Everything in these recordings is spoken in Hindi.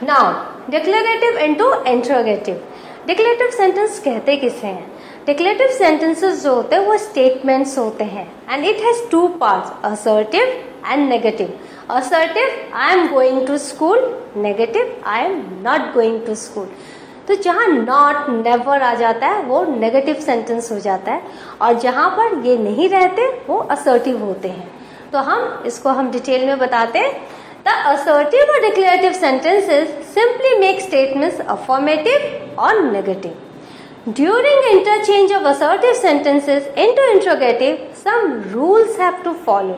Now declarative into interrogative. Declarative sentence कहते किसे हैं? डिक्लेरेटिव सेंटेंसेस जो होते हैं वो स्टेटमेंट्स होते हैं and it has two parts, assertive and negative. Assertive, I am going to school, negative, I am not going to school. तो जहाँ नॉट, नेवर आ जाता है वो नेगेटिव सेंटेंस हो जाता है, और जहाँ पर ये नहीं रहते वो असर्टिव होते हैं। तो हम डिटेल में बताते हैं। द असर्टिव और declarative sentences simply make statements affirmative और negative. During interchange of assertive sentences into interrogative, some rules have to follow.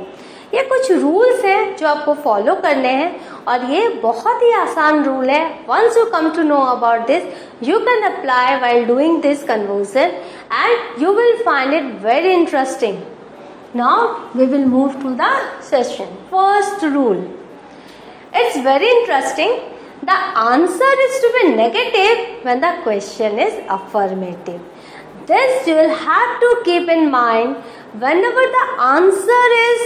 ये कुछ रूल्स हैं जो आपको फॉलो करने हैं, और ये बहुत ही आसान रूल है। Once you come to know about this, you can apply while doing this conversion and you will find it very interesting. Now we will move to the session. First rule. It's very interesting. The answer is to be negative when the question is affirmative. This you will have to keep in mind whenever the answer is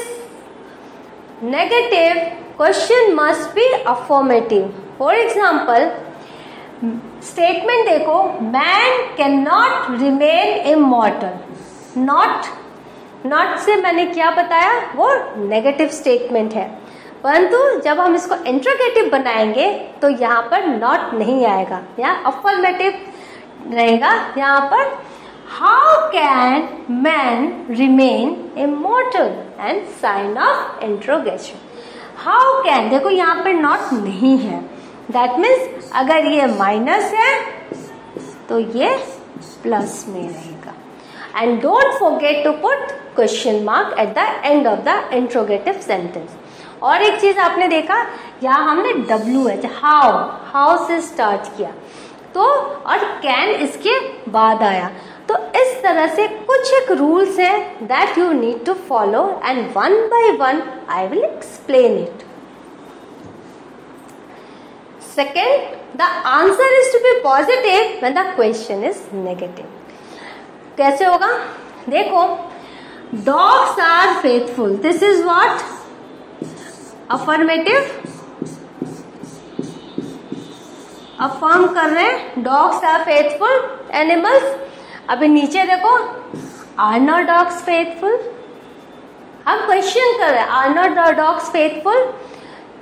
negative, question must be affirmative. For example, statement देखो, man cannot remain immortal. Not से मैंने क्या बताया, वो नेगेटिव स्टेटमेंट है, परंतु जब हम इसको इंट्रोगेटिव बनाएंगे तो यहाँ पर नॉट नहीं आएगा, यहाँ अफर्मेटिव रहेगा। यहाँ पर how can man remain immortal and sign of interrogation. How can, देखो यहाँ पर नॉट नहीं है, दैट मीन्स अगर ये माइनस है तो ये प्लस में रहेगा। And don't forget to put question mark at the end of the interrogative sentence. और एक चीज आपने देखा, यहाँ हमने WH हाउ से स्टार्ट किया, तो और कैन इसके बाद आया। तो इस तरह से कुछ एक रूल्स हैं that you need to follow and one by one I will explain it. Second, the answer is to be positive when the question is negative. कैसे होगा? देखो, dogs are faithful, this is what? Affirmative, affirm कर रहे हैं, डॉग्स आर फेथफुल एनिमल्स। अभी नीचे देखो, आर नॉट डॉग्स फेथफुल, हम क्वेश्चन कर रहे हैं, are not dogs faithful?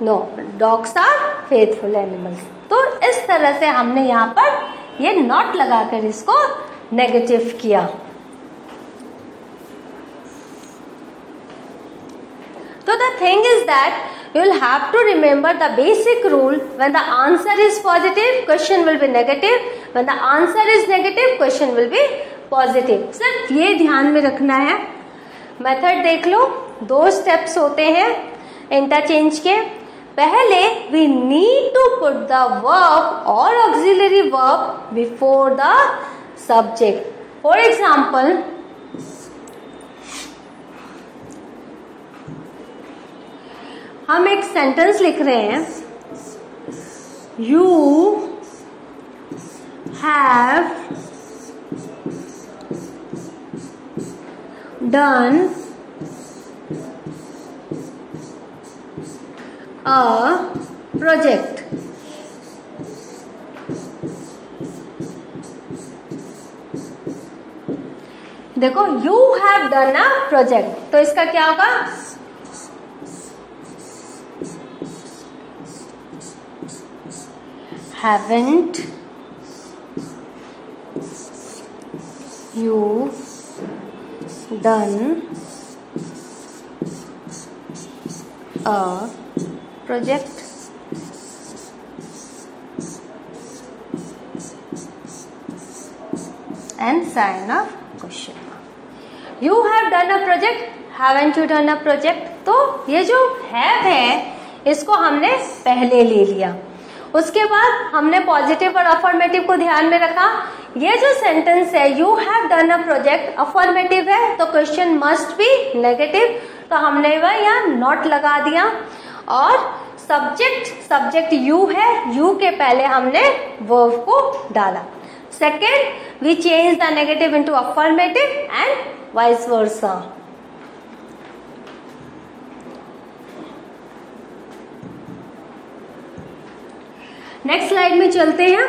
No, dogs are faithful animals. तो इस तरह से हमने यहाँ पर ये नॉट लगाकर इसको नेगेटिव किया। So the thing is that you will have to remember the basic rule. When the answer is positive, question will be negative. When the answer is negative, question will be positive. सिर्फ ये ध्यान में रखना है। मेथड देख लो, 2 स्टेप्स होते हैं इंटरचेंज के। पहले we need to put the verb or auxiliary verb before the subject. For example, हम एक सेंटेंस लिख रहे हैं, you have done a project. देखो, you have done a project, तो इसका क्या होगा? Haven't you done a project? And sign of question mark. You have done a project, haven't you done a project? तो ये जो have है इसको हमने पहले ले लिया, उसके बाद हमने पॉजिटिव और अफर्मेटिव को ध्यान में रखा। ये जो सेंटेंस है, you have done a project, affirmative है तो क्वेश्चन मस्ट बी नेगेटिव, तो हमने वह यहाँ नॉट लगा दिया। और सब्जेक्ट यू है, यू के पहले हमने वर्ब को डाला। Second, we change the negative into affirmative and vice versa. Next slide में चलते हैं।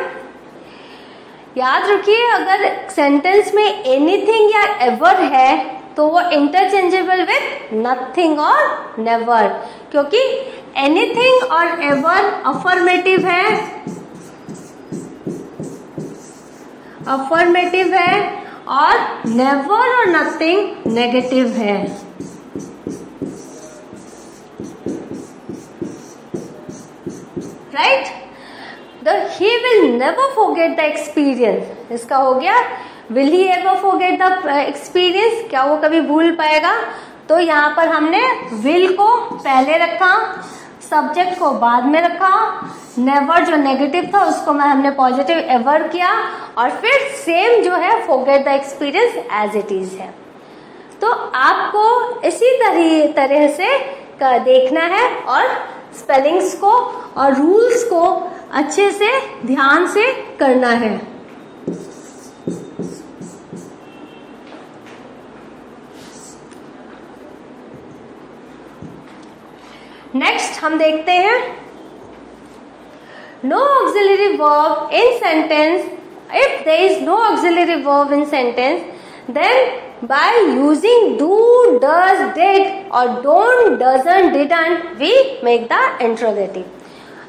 याद रखिए, अगर सेंटेंस में एनीथिंग या एवर है तो वो इंटरचेंजेबल विथ नथिंग और नेवर, क्योंकि एनीथिंग और एवर अफर्मेटिव है और नेवर और नथिंग नेगेटिव है। Right? he will never forget the experience, इसका हो गया will he ever forget the experience, क्या वो कभी भूल पाएगा? तो यहाँ पर हमने will को पहले रखा, सब्जेक्ट को बाद में रखा, नेवर जो नेगेटिव था उसको हमने पॉजिटिव एवर किया, और फिर सेम जो है forget the experience as it is है। तो आपको इसी तरह से देखना है और स्पेलिंग्स को और रूल्स को अच्छे से ध्यान से करना है। नेक्स्ट हम देखते हैं no auxiliary verb in sentence. If there is no auxiliary verb in sentence then by using do, does, did और don't, doesn't, didn't we make the interrogative।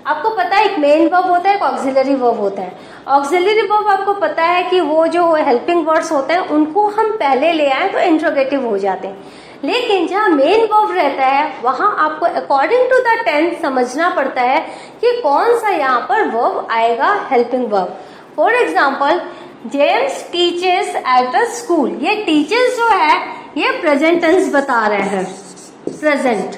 आपको पता है एक मेन वर्ब होता है, एक ऑक्सिलरी वर्ब होता है। ऑक्सिलरी वर्ब आपको पता है कि वो जो हेल्पिंग वर्ड्स होते हैं उनको हम पहले ले आए तो इंट्रोगेटिव हो जाते हैं, लेकिन जहाँ मेन वर्ब रहता है वहाँ आपको अकॉर्डिंग टू द टेंस समझना पड़ता है कि कौन सा यहाँ पर वर्ब आएगा helping verb. For example James teachers at a school, ये टीचर्स जो है ये प्रेजेंट टेंस बता रहे हैं, प्रेजेंट,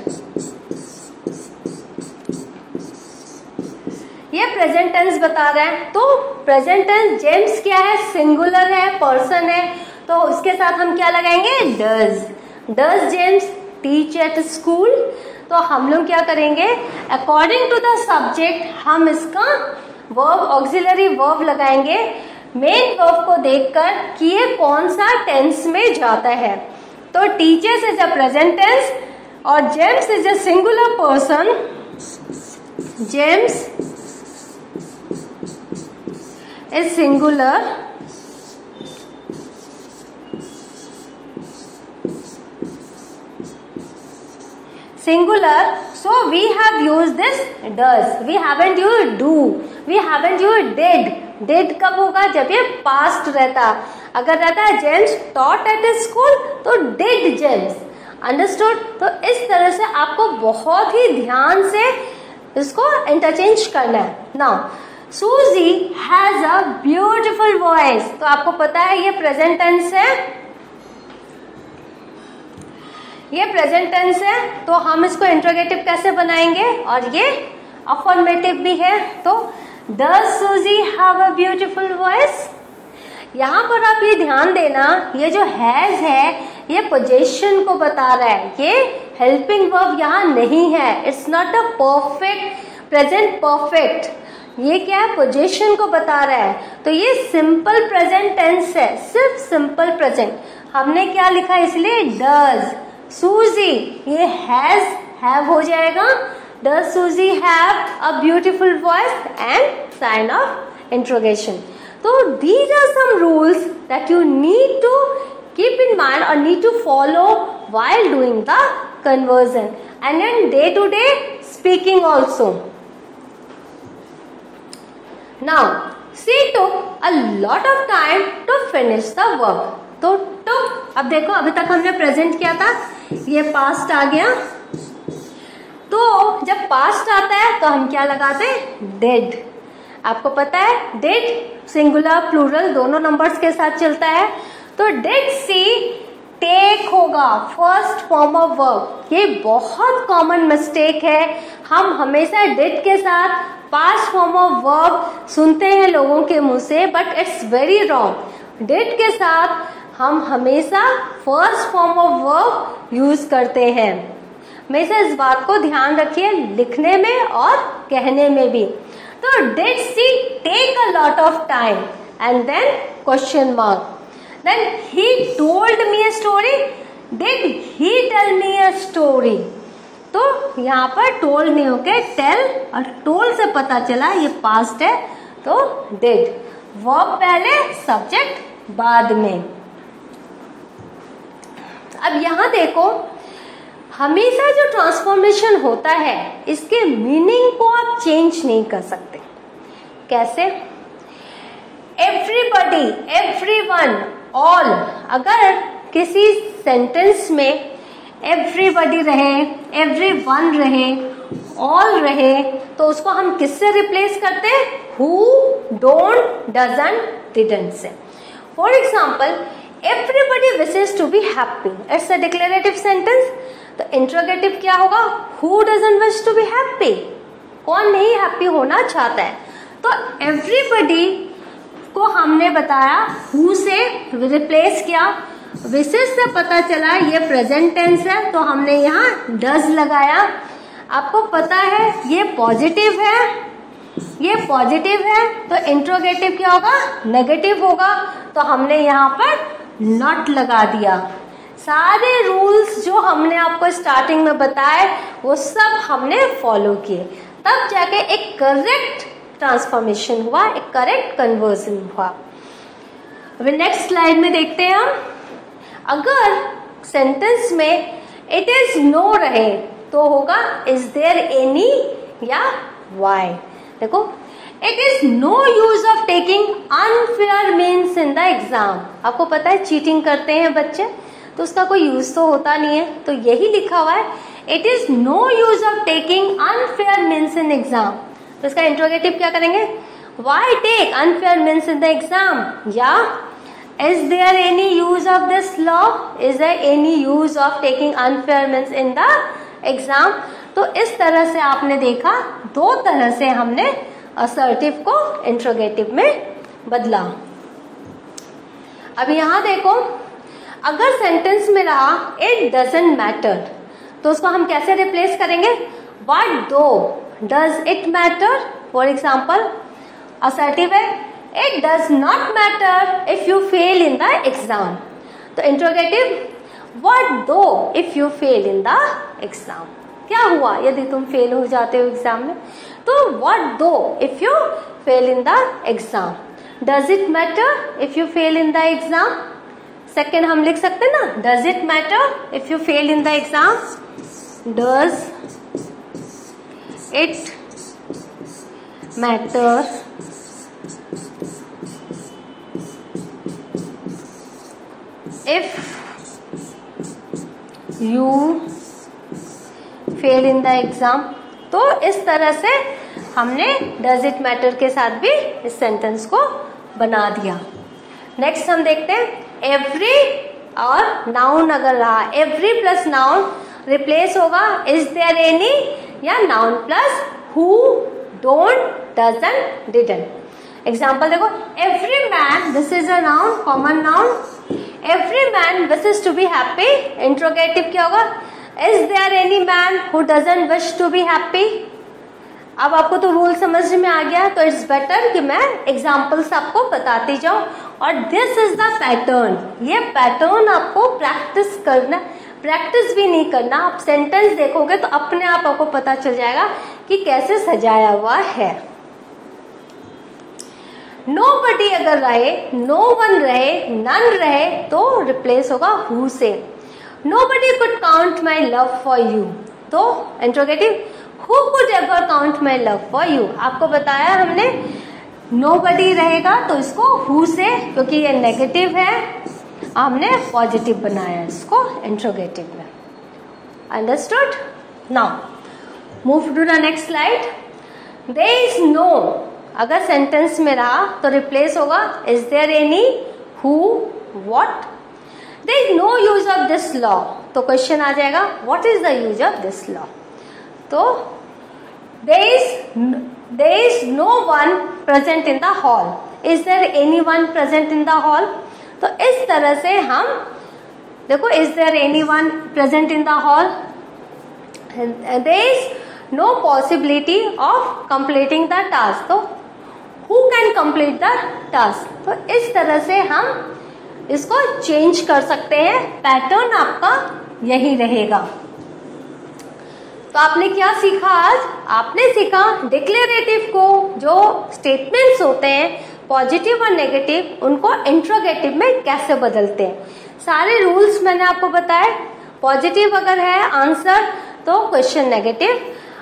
ये प्रेजेंट टेंस बता रहे हैं। तो प्रेजेंट टेंस जेम्स क्या है, सिंगुलर है, पर्सन है, तो उसके साथ हम क्या लगाएंगे, does. Does James teach at school, तो हम लोग क्या करेंगे अकॉर्डिंग टू द सब्जेक्ट हम इसका वर्ब ऑक्सिलरी वर्ब लगाएंगे मेन वर्ब को देखकर कि ये कौन सा टेंस में जाता है। तो teachers is a present tense और James is a singular person, James is singular, singular, so we have used this does, we haven't used do, we haven't used did। did कब होगा, जब ये past रहता, अगर रहता है जेम्स taught at school तो did जेम्स, understood। तो इस तरह से आपको बहुत ही ध्यान से इसको इंटरचेंज करना है। Now Suzy has a beautiful voice, तो आपको पता है ये प्रेजेंट टेंस है, ये प्रेजेंट टेंस है, तो हम इसको इंट्रोगेटिव कैसे बनाएंगे, और ये अफर्मेटिव भी है। तो Does Suzy have a beautiful voice? यहाँ पर आप ये ध्यान देना, ये जो हैज है ये पोजीशन को बता रहा है, ये हेल्पिंग वर्ब यहाँ नहीं है, it's not a perfect present perfect, ये क्या है पोजीशन को बता रहा है। तो ये सिंपल प्रेजेंट टेंस है, सिर्फ सिंपल प्रेजेंट। हमने क्या लिखा इसलिए डज, Suzy ये have हो जाएगा, does Suzy have a beautiful voice and sign of interrogation। तो these are some rules that you need to keep in mind or need to follow while doing the conversion and in day-to-day speaking also। Now she took a lot of time to finish the work। तो अब देखो अभी तक हमने प्रेजेंट किया था, ये पास्ट आ गया, तो जब पास्ट आता है तो हम क्या लगाते हैं, डिड। आपको पता है डिड सिंगुलर प्लूरल दोनों नंबर्स के साथ चलता है, तो डिड सी टेक होगा फर्स्ट फॉर्म ऑफ वर्ब। ये बहुत कॉमन मिस्टेक है, हम हमेशा डिड के साथ पास्ट फॉर्म ऑफ वर्ब सुनते हैं लोगों के मुंह से, but it's very wrong. Did के साथ हम हमेशा first form of verb use करते हैं, हमेशा इस बात को ध्यान रखिए लिखने में और कहने में भी। तो did she take a lot of time and then question mark, then he told me a story, did he tell me a story. तो यहाँ पर टोल्ड नहीं होके टेल, और टोल्ड से पता चला ये पास्ट है तो डिड। वर्ब पहले, सब्जेक्ट बाद में। अब यहाँ देखो, हमेशा जो ट्रांसफॉर्मेशन होता है इसके मीनिंग को आप चेंज नहीं कर सकते। कैसे? एवरीबडी, एवरीवन, ऑल, अगर किसी सेंटेंस में एवरीबडी रहे, एवरीवन रहे, ऑल रहे, तो उसको हम किससे रिप्लेस करते हैं? हु, डोंट, डजंट, डिडंट से। For example, everybody wishes to be happy, it's a declarative sentence. तो इंट्रोगेटिव क्या होगा? Who doesn't wish to be happy, कौन नहीं हैप्पी होना चाहता है। तो एवरीबडी को हमने बताया हु से रिप्लेस किया, विशेष से पता चला ये प्रेजेंट टेंस है तो हमने यहाँ डज लगाया। आपको पता है ये पॉजिटिव है, ये पॉजिटिव है, तो इंट्रोगेटिव क्या होगा? नेगेटिव होगा, तो हमने यहाँ पर नॉट लगा दिया। सारे रूल्स जो हमने आपको स्टार्टिंग में बताए वो सब हमने फॉलो किए, तब जाके एक करेक्ट ट्रांसफॉर्मेशन हुआ, एक करेक्ट कन्वर्जन हुआ। अभी नेक्स्ट स्लाइड में देखते हैं हम, अगर सेंटेंस में इट इज नो रहे तो होगा इज देयर एनी या वाई। देखो, it is no use of taking unfair means in the exam. आपको पता है चीटिंग करते हैं बच्चे तो उसका कोई यूज तो होता नहीं है, तो यही लिखा हुआ है it is no use of taking unfair means in exam. तो इसका इंट्रोगेटिव क्या करेंगे? Why take unfair means in the exam, या is there any use of this law, is there any use of taking unfair means in the exam. तो इस तरह से आपने देखा, दो तरह से हमने असर्टिव को इंट्रोगेटिव में बदला। अब यहां देखो, अगर सेंटेंस में रहा इट डजंट मैटर तो उसको हम कैसे रिप्लेस करेंगे? What though does it matter. For example, assertive है it does not matter if you fail in the exam. तो interrogative, what though if you fail in the exam. क्या हुआ यदि तुम फेल हो जाते हो एग्जाम में? तो what though if you fail in the exam. Does it matter if you fail in the exam. Second हम लिख सकते हैं ना, does it matter if you fail in the exam. Does it matter if you fail in the exam. तो इस तरह से हमने डज इट मैटर के साथ भी इस सेंटेंस को बना दिया। नेक्स्ट हम देखते हैं, एवरी और नाउन अगर रहा, एवरी प्लस नाउन रिप्लेस होगा इज देयर एनी या noun plus who, don't, doesn't, didn't. Example देखो, every man, this is a noun, common noun, every man wishes to be happy. Interrogative क्या होगा? Is there any man who doesn't wish to be happy. अब आपको तो रूल समझ में आ गया, तो इट्स बेटर कि मैं एग्जाम्पल्स आपको बताती जाऊं। और दिस इज द पैटर्न, ये पैटर्न आपको प्रैक्टिस करना, प्रैक्टिस भी नहीं करना, आप सेंटेंस देखोगे तो अपने आप आपको पता चल जाएगा कि कैसे सजाया हुआ है। नोबडी अगर रहे, नो वन रहे, नन रहे, तो रिप्लेस होगा हु से। Nobody could count my love for you, तो interrogative, who could ever count my love for you. आपको बताया हमने नोबडी रहेगा तो इसको हु से, क्योंकि ये नेगेटिव है, हमने पॉजिटिव बनाया इसको इंट्रोगेटिव में। Understood? Now move to the next slide. There is no अगर सेंटेंस में रहा तो रिप्लेस होगा is there any, who, what. There is no use of this law, तो क्वेश्चन आ जाएगा what is the use of this law. तो there is no one present in the hall, is there any one present in the hall. तो इस तरह से हम देखो, is there any one present in the hall, there is no possibility of completing the task, तो who can complete the task. तो इस तरह से हम इसको चेंज कर सकते हैं, पैटर्न आपका यही रहेगा। तो आपने क्या सीखा आज? आपने सीखा डिक्लेरेटिव को जो स्टेटमेंट्स होते हैं पॉजिटिव और नेगेटिव, उनको इंट्रोगेटिव में कैसे बदलते हैं। सारे रूल्स मैंने आपको बताए। पॉजिटिव अगर है आंसर तो क्वेश्चन नेगेटिव,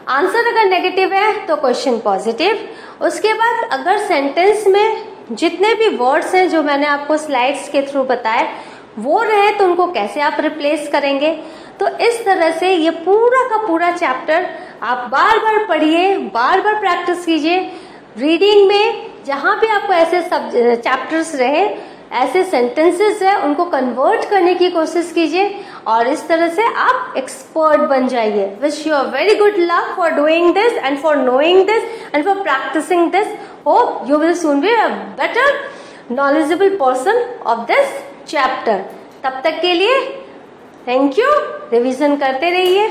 आंसर अगर नेगेटिव है तो क्वेश्चन पॉजिटिव। उसके बाद अगर सेंटेंस में जितने भी वर्ड्स हैं जो मैंने आपको स्लाइड्स के थ्रू बताए वो रहे तो उनको कैसे आप रिप्लेस करेंगे। तो इस तरह से ये पूरा का पूरा चैप्टर आप बार बार पढ़िए, बार बार प्रैक्टिस कीजिए। रीडिंग में जहाँ भी आपको ऐसे सब चैप्टर्स रहे, ऐसे सेंटेंसेस है, उनको कन्वर्ट करने की कोशिश कीजिए और इस तरह से आप एक्सपर्ट बन जाइए। Wish you a very good luck for doing this and for knowing this and for practising this. Hope you will soon be a better knowledgeable person of this chapter। तब तक के लिए थैंक यू। रिवीजन करते रहिए।